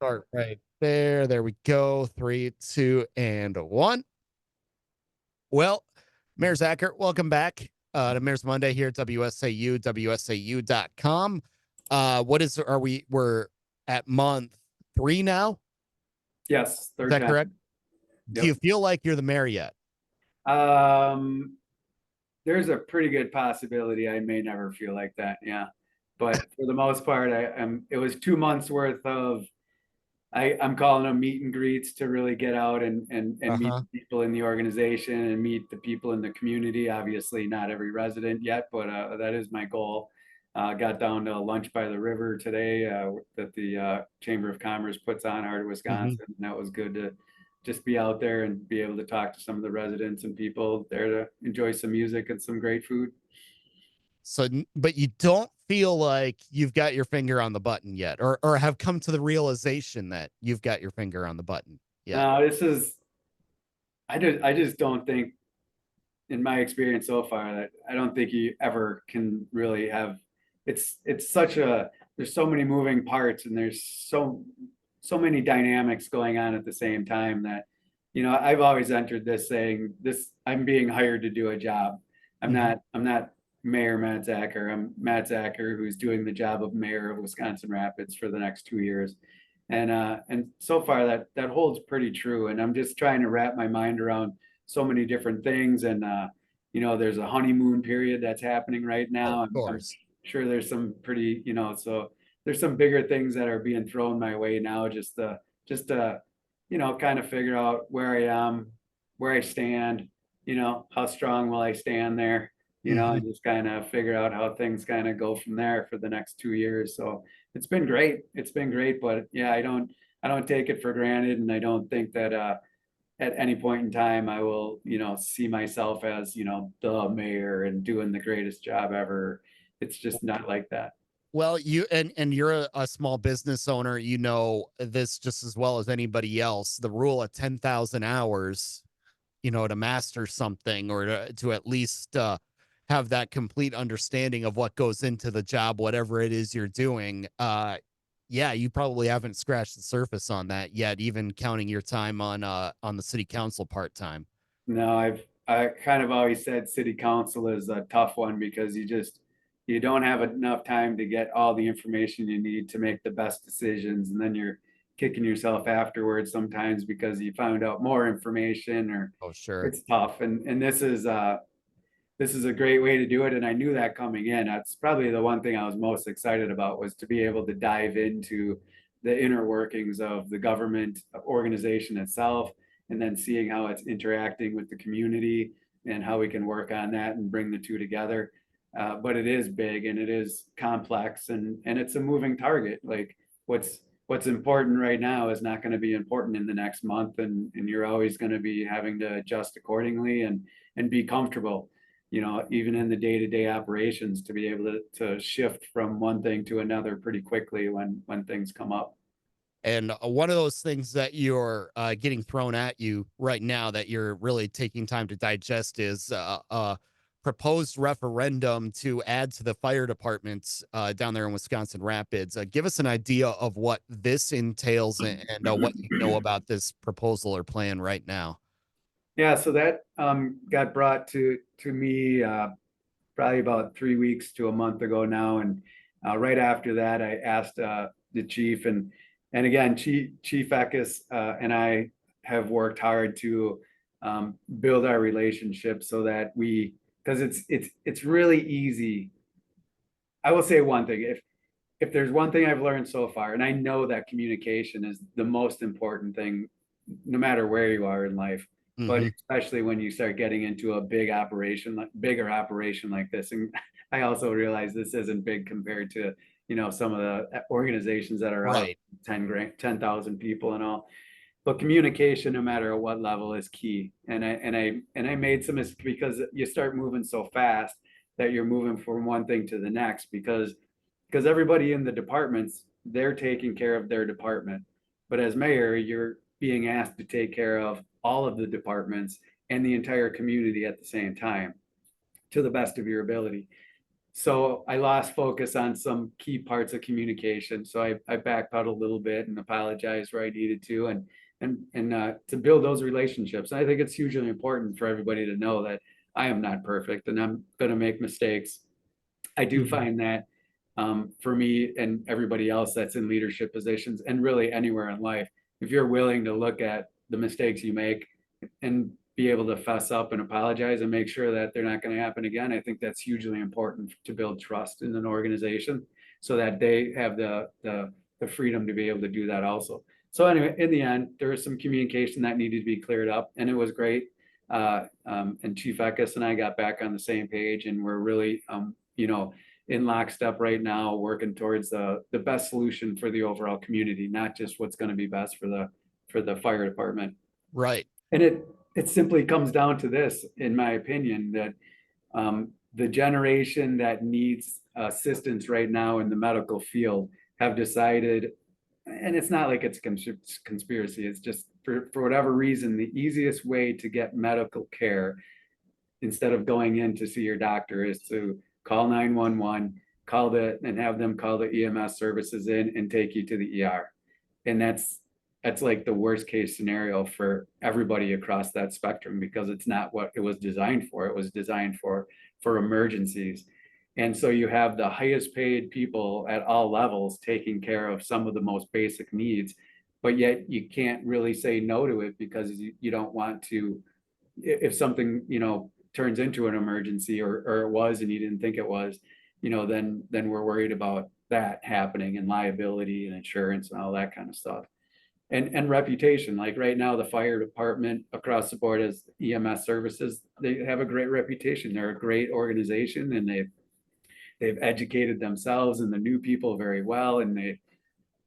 Start right there. There we go. Three, two, and one. Well, Mayor Zacher, welcome back to Mayor's Monday here at WSAU, WSAU.com. We're at month three now. Yes, Is third that time. correct? Do you Yep. feel like you're the mayor yet? Um, there's a pretty good possibility I may never feel like that. Yeah. But for the most part, it was 2 months worth of I'm calling them meet and greets to really get out and meet Uh-huh. the people in the organization and meet the people in the community. Obviously, not every resident yet, but that is my goal. Got down to lunch by the river today that the Chamber of Commerce puts on, Heart of Hmm. Wisconsin. And that was good to just be out there and be able to talk to some of the residents and people there to enjoy some music and some great food. So, but you don't feel like you've got your finger on the button yet, or have come to the realization that you've got your finger on the button yet. Now, this is I just don't think in my experience so far that I don't think you ever can really have it's such a there's so many moving parts and there's so many dynamics going on at the same time that I've always entered this saying this I'm being hired to do a job. I'm Hmm. not I'm not Mayor Matt Zacher. I'm Matt Zacher who's doing the job of mayor of Wisconsin Rapids for the next 2 years. And so far that holds pretty true. And I'm just trying to wrap my mind around so many different things. And there's a honeymoon period that's happening right Of now. I'm course. sure there's some pretty, so there's some bigger things that are being thrown my way now, just to kind of figure out where I am, where I stand, how strong will I stand there, Hmm. and just kind of figure out how things kind of go from there for the next 2 years. So it's been great. It's been great, but yeah, I don't take it for granted, and I don't think that at any point in time I will, see myself as, the mayor and doing the greatest job ever. It's just not like that. Well, and you're a small business owner, you know this just as well as anybody else. The rule of 10,000 hours, to master something or to at least have that complete understanding of what goes into the job, whatever it is you're doing. Yeah, you probably haven't scratched the surface on that yet, even counting your time on the city council part time. No, I kind of always said city council is a tough one because you don't have enough time to get all the information you need to make the best decisions, and then you're kicking yourself afterwards sometimes because you found out more information or Oh, sure. it's tough. And this is a great way to do it. And I knew that coming in. That's probably the one thing I was most excited about was to be able to dive into the inner workings of the government organization itself, and then seeing how it's interacting with the community and how we can work on that and bring the two together. But it is big and it is complex and it's a moving target. Like what's important right now is not going to be important in the next month, and you're always going to be having to adjust accordingly and be comfortable, even in the day-to-day operations, to be able to shift from one thing to another pretty quickly when things come up. And one of those things that you're getting thrown at you right now that you're really taking time to digest is a proposed referendum to add to the fire departments down there in Wisconsin Rapids. Give us an idea of what this entails and what you know about this proposal or plan right now. Yeah, so that got brought to me probably about 3 weeks to a month ago now, and right after that, I asked the chief, and again, Chief Eckes and I have worked hard to build our relationship so that because it's really easy. I will say one thing: if there's one thing I've learned so far, and I know that communication is the most important thing, no matter where you are in life, but Hmm. especially when you start getting into a bigger operation like this. And I also realize this isn't big compared to, some of the organizations that are out Right. 10,000 people and all. But communication, no matter at what level, is key. And I made some mistakes because you start moving so fast that you're moving from one thing to the next because everybody in the departments, they're taking care of their department. But as mayor, you're being asked to take care of all of the departments and the entire community at the same time to the best of your ability. so I lost focus on some key parts of communication. So I backpedaled a little bit and apologized where I needed to, and to build those relationships. I think it's hugely important for everybody to know that I am not perfect and I'm going to make mistakes. I do Mhm. find that for me and everybody else that's in leadership positions and really anywhere in life, if you're willing to look at the mistakes you make and be able to fess up and apologize and make sure that they're not going to happen again, I think that's hugely important to build trust in an organization so that they have the freedom to be able to do that also. So anyway, in the end, there was some communication that needed to be cleared up, and it was great. And Chief Eckes and I got back on the same page, and we're really, in lockstep right now, working towards the best solution for the overall community, not just what's going to be best for the fire department. Right. And it simply comes down to this, in my opinion, that the generation that needs assistance right now in the medical field have decided, and it's not like it's conspiracy, it's just for whatever reason, the easiest way to get medical care instead of going in to see your doctor is to call 911, and have them call the EMS services in and take you to the ER. And that's like the worst case scenario for everybody across that spectrum because it's not what it was designed for. It was designed for emergencies. And so you have the highest paid people at all levels taking care of some of the most basic needs, but yet you can't really say no to it because you don't want to, if something, turns into an emergency or it was and you didn't think it was, then we're worried about that happening and liability and insurance and all that kind of stuff. And reputation, like right now, the fire department across the board as EMS services, they have a great reputation. They're a great organization and they've educated themselves and the new people very well, and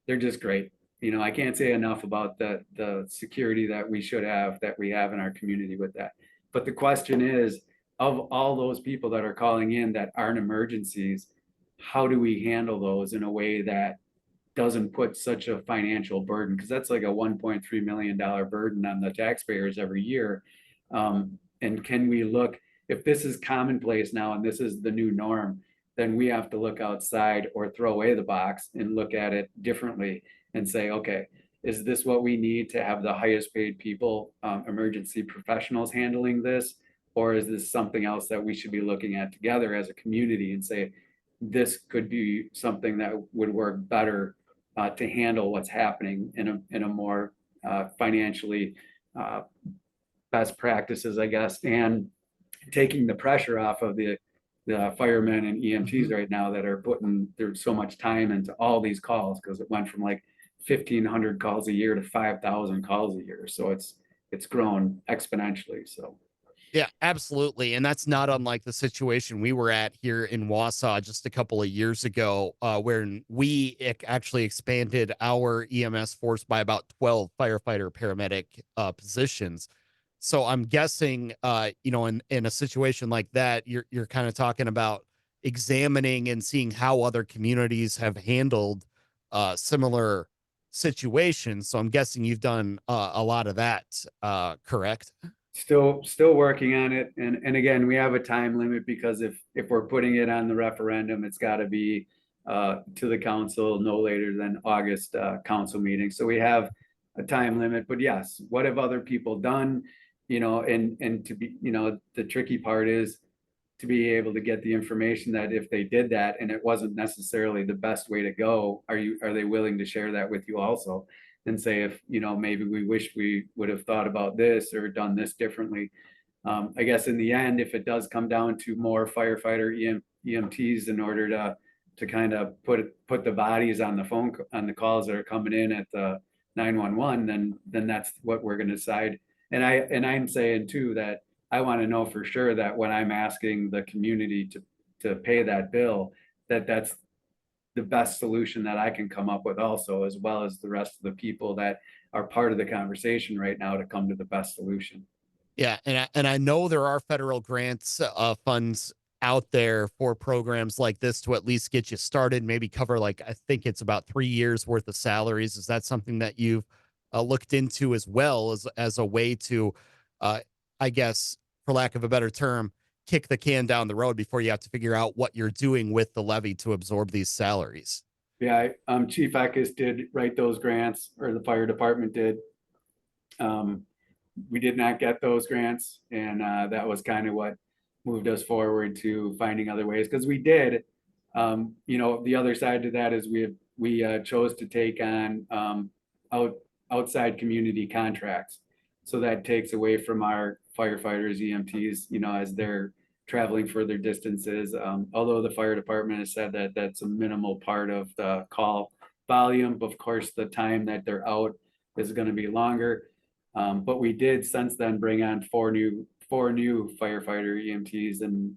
they're just great. I can't say enough about the security that we have in our community with that. But the question is, of all those people that are calling in that aren't emergencies, how do we handle those in a way that doesn't put such a financial burden? Because that's like a $1.3 million burden on the taxpayers every year. And can we look, if this is commonplace now and this is the new norm, then we have to look outside or throw away the box and look at it differently and say, okay, is this what we need to have the highest paid people, emergency professionals handling this? Or is this something else that we should be looking at together as a community and say, this could be something that would work better to handle what's happening in a more financially best practices, I guess, and taking the pressure off of the firemen and EMTs right now that are putting there's so much time into all these calls because it went from like 1,500 calls a year to 5,000 calls a year. So it's grown exponentially. So Yeah, absolutely. And that's not unlike the situation we were at here in Wausau just a couple of years ago, where actually expanded our EMS force by about 12 firefighter paramedic positions. So I'm guessing, in a situation like that, you're kind of talking about examining and seeing how other communities have handled similar situations. So I'm guessing you've done a lot of that, correct? still working on it. And again, we have a time limit because if we're putting it on the referendum, it's got to be to the council no later than August council meeting. So we have a time limit, but yes, what have other people done? And to be, the tricky part is to be able to get the information that if they did that and it wasn't necessarily the best way to go, are they willing to share that with you also? And say, if, maybe we wish we would have thought about this or done this differently. I guess in the end, if it does come down to more firefighter EMTs in order to kind of put the bodies on the calls that are coming in at the 911, then that's what we're going to decide. And I'm saying too that I want to know for sure that when I'm asking the community to pay that bill, that's the best solution that I can come up with also, as well as the rest of the people that are part of the conversation right now to come to the best solution. Yeah, and I know there are federal grants, funds out there for programs like this to at least get you started, maybe cover like I think it's about 3 years worth of salaries. Is that something that you've looked into as well as a way to, uh, I guess, for lack of a better term, kick the can down the road before you have to figure out what you're doing with the levy to absorb these salaries. Yeah, Chief Eckes did write those grants, or the fire department did. We did not get those grants, and that was kind of what moved us forward to finding other ways, because we did. The other side to that is we chose to take on outside community contracts. So that takes away from our firefighters, EMTs, as they're traveling further distances. Although the fire department has said that that's a minimal part of the call volume. Of course, the time that they're out is going to be longer. But we did since then bring on four new firefighter EMTs, and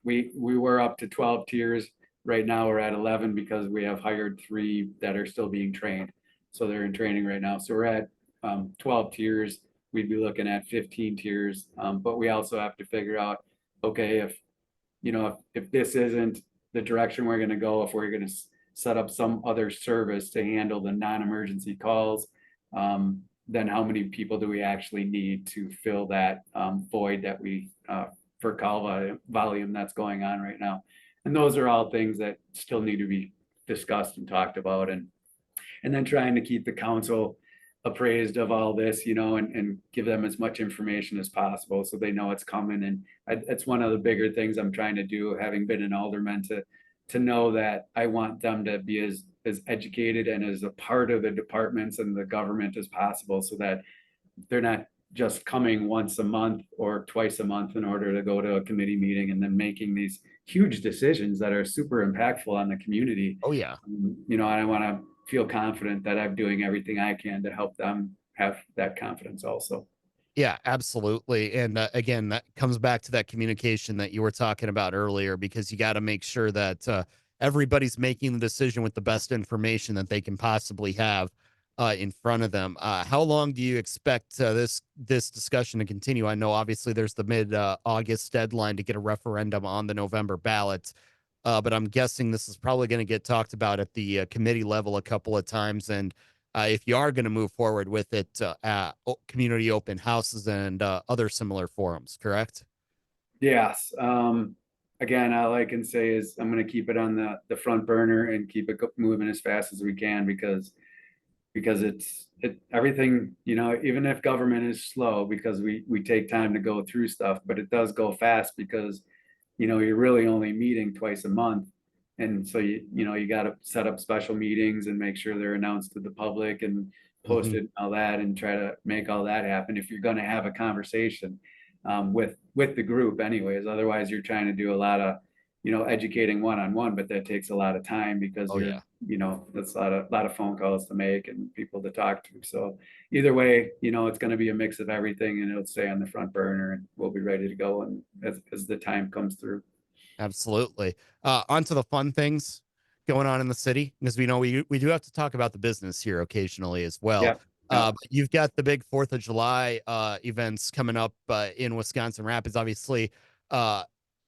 we were up to 12 tiers. Right now we're at 11 because we have hired 3 that are still being trained. So they're in training right now. So we're at 12 tiers. We'd be looking at 15 tiers. But we also have to figure out, okay, if this isn't the direction we're going to go, if we're going to set up some other service to handle the non-emergency calls, then how many people do we actually need to fill that void that we for call volume that's going on right now? And those are all things that still need to be discussed and talked about, and then trying to keep the council appraised of all this, and give them as much information as possible so they know it's coming. And it's one of the bigger things I'm trying to do, having been an alderman, to know that I want them to be as educated and as a part of the departments and the government as possible, so that they're not just coming once a month or twice a month in order to go to a committee meeting and then making these huge decisions that are super impactful on the community. Oh yeah. And I want to feel confident that I'm doing everything I can to help them have that confidence also. Yeah, absolutely. And again, that comes back to that communication that you were talking about earlier, because you got to make sure that everybody's making the decision with the best information that they can possibly have in front of them. How long do you expect this discussion to continue? I know obviously there's the mid August deadline to get a referendum on the November ballot, but I'm guessing this is probably going to get talked about at the committee level a couple of times. And if you are going to move forward with it, at community open houses and other similar forums, correct? Yes. Again, all I can say is I'm going to keep it on the front burner and keep it moving as fast as we can, because everything, even if government is slow, because we take time to go through stuff, but it does go fast because, you're really only meeting twice a month. And so you got to set up special meetings and make sure they're announced to the public and Hmm. posted and all that, and try to make all that happen if you're going to have a conversation with the group anyways. Otherwise you're trying to do a lot of educating one-on-one, but that takes a lot of time, because Oh yeah. that's a lot of phone calls to make and people to talk to. So either way, it's going to be a mix of everything, and it'll stay on the front burner, and we'll be ready to go and as the time comes through. Absolutely. On to the fun things going on in the city, because we know we do have to talk about the business here occasionally as well. Yeah. Yeah. But you've got the big 4th of July events coming up in Wisconsin Rapids. Obviously,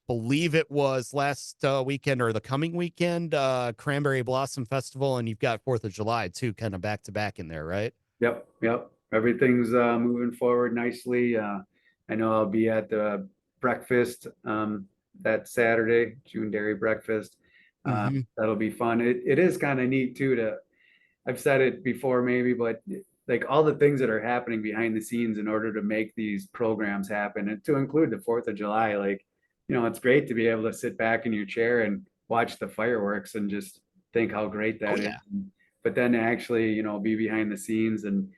believe it was last weekend or the coming weekend, Cranberry Blossom Festival, and you've got 4th of July too, kind of back to back in there, right? Yep, yep. Everything's moving forward nicely. I know I'll be at the breakfast that Saturday, June Dairy Breakfast. Hmm. That'll be fun. It is kind of neat too I've said it before maybe, but like all the things that are happening behind the scenes in order to make these programs happen, and to include the 4th of July, like, it's great to be able to sit back in your chair and watch the fireworks and just think how great Oh that is. yeah. But then actually, be behind the scenes and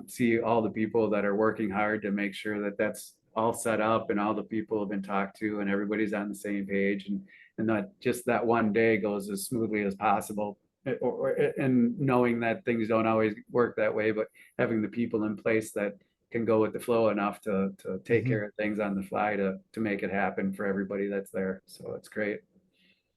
see all the people that are working hard to make sure that that's all set up, and all the people have been talked to, and everybody's on the same page, and not just that one day goes as smoothly as possible. And knowing that things don't always work that way, but having the people in place that can go with the flow enough to take Hmm. care of things on the fly to make it happen for everybody that's there. So it's great.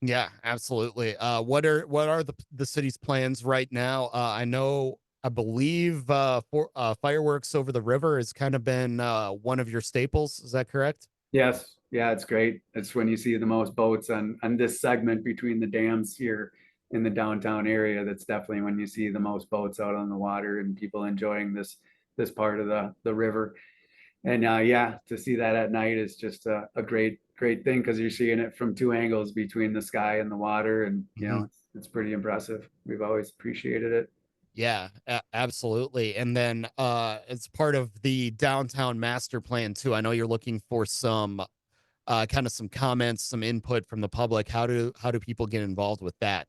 Yeah, absolutely. What are the city's plans right now? I know, I believe for fireworks over the river has kind of been one of your staples. Is that correct? Yes, yeah, it's great. It's when you see the most boats on this segment between the dams here in the downtown area. That's definitely when you see the most boats out on the water and people enjoying this part of the river. And yeah, to see that at night is just a great thing because you're seeing it from two angles between the sky and the water, and Mhm. it's pretty impressive. We've always appreciated it. Yeah, absolutely. And then as part of the downtown master plan too, I know you're looking for some kind of some comments, some input from the public. How do people get involved with that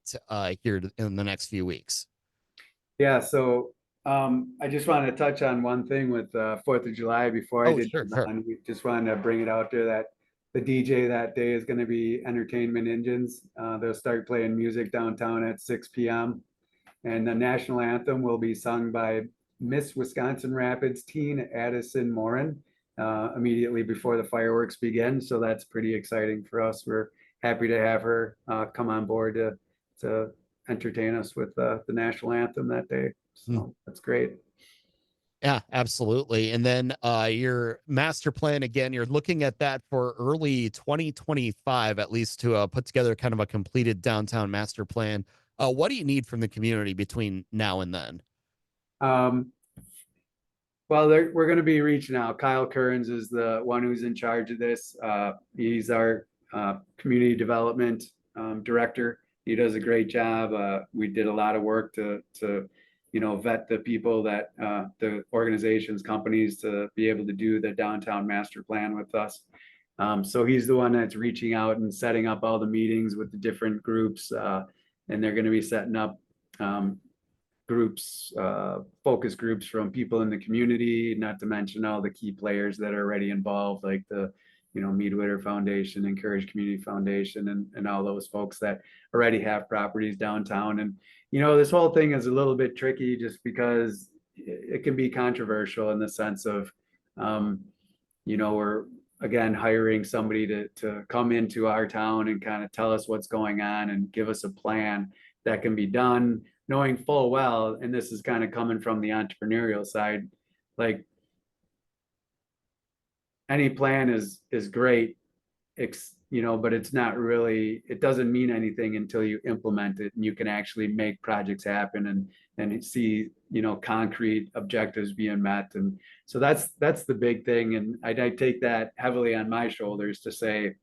here in the next few weeks? Yeah, so I just wanted to touch on one thing with Fourth of July before I Oh, did sure, move sure. on. We just wanted to bring it out there that the DJ that day is going to be Entertainment Engines. They'll start playing music downtown at 6 p.m. And the national anthem will be sung by Miss Wisconsin Rapids teen Addison Morin immediately before the fireworks begin. So that's pretty exciting for us. We're happy to have her come on board to entertain us with the national anthem that day. Mm. So that's great. Yeah, absolutely. And then your master plan again, you're looking at that for early 2025, at least to put together kind of a completed downtown master plan. What do you need from the community between now and then? Um, well, we're going to be reaching out. Kyle Kearns is the one who's in charge of this. He's our community development director. He does a great job. We did a lot of work to vet the people that the organizations, companies to be able to do the downtown master plan with us. So he's the one that's reaching out and setting up all the meetings with the different groups, and they're going to be setting up groups, focus groups from people in the community, not to mention all the key players that are already involved, like the, Mead Witter Foundation, Encourage Community Foundation, and all those folks that already have properties downtown. And, this whole thing is a little bit tricky just because it can be controversial in the sense of, we're again hiring somebody to come into our town and kind of tell us what's going on and give us a plan that can be done knowing full well, and this is kind of coming from the entrepreneurial side, like any plan is great, but it's not really, it doesn't mean anything until you implement it and you can actually make projects happen and see, concrete objectives being met. And so that's the big thing. And I take that heavily on my shoulders to say,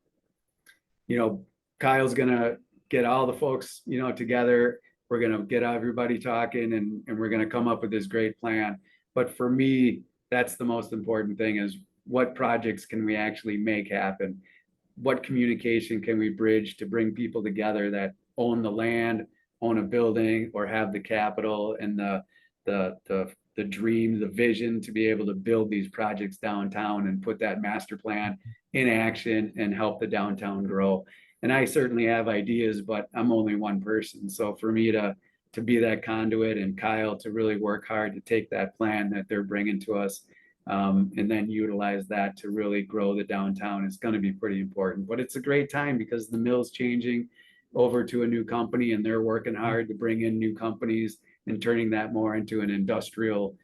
you know, Kyle's gonna get all the folks, together. We're gonna get everybody talking and we're gonna come up with this great plan. But for me, that's the most important thing is what projects can we actually make happen? What communication can we bridge to bring people together that own the land, own a building, or have the capital and the dream, the vision to be able to build these projects downtown and put that master plan in action and help the downtown grow. And I certainly have ideas, but I'm only one person. So for me to be that conduit and Kyle to really work hard to take that plan that they're bringing to us and then utilize that to really grow the downtown is going to be pretty important. But it's a great time because the mill's changing over to a new company and they're working hard to bring in new companies and turning that more into an industrial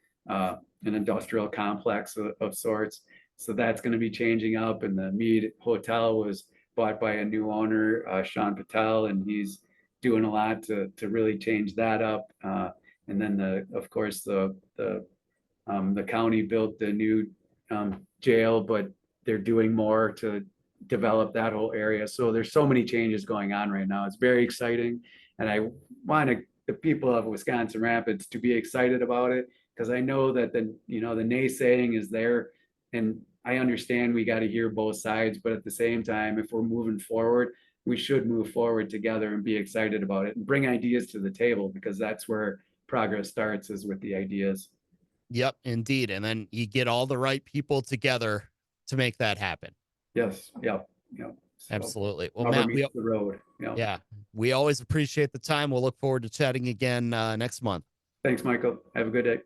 complex of sorts. So that's going to be changing up. And the Mead Hotel was bought by a new owner, Sean Patel, and he's doing a lot to really change that up. And then of course the county built the new jail, but they're doing more to develop that whole area. So there's so many changes going on right now. It's very exciting, and I want the people of Wisconsin Rapids to be excited about it because I know that the naysaying is there, and I understand we got to hear both sides, but at the same time, if we're moving forward, we should move forward together and be excited about it and bring ideas to the table because that's where progress starts is with the ideas. Yep, indeed. And then you get all the right people together to make that happen. Yes, yep, yep. So Absolutely. Well, rubber Matt, meets the road. Yeah. yeah, we always appreciate the time. We'll look forward to chatting again next month. Thanks, Michael. Have a good day.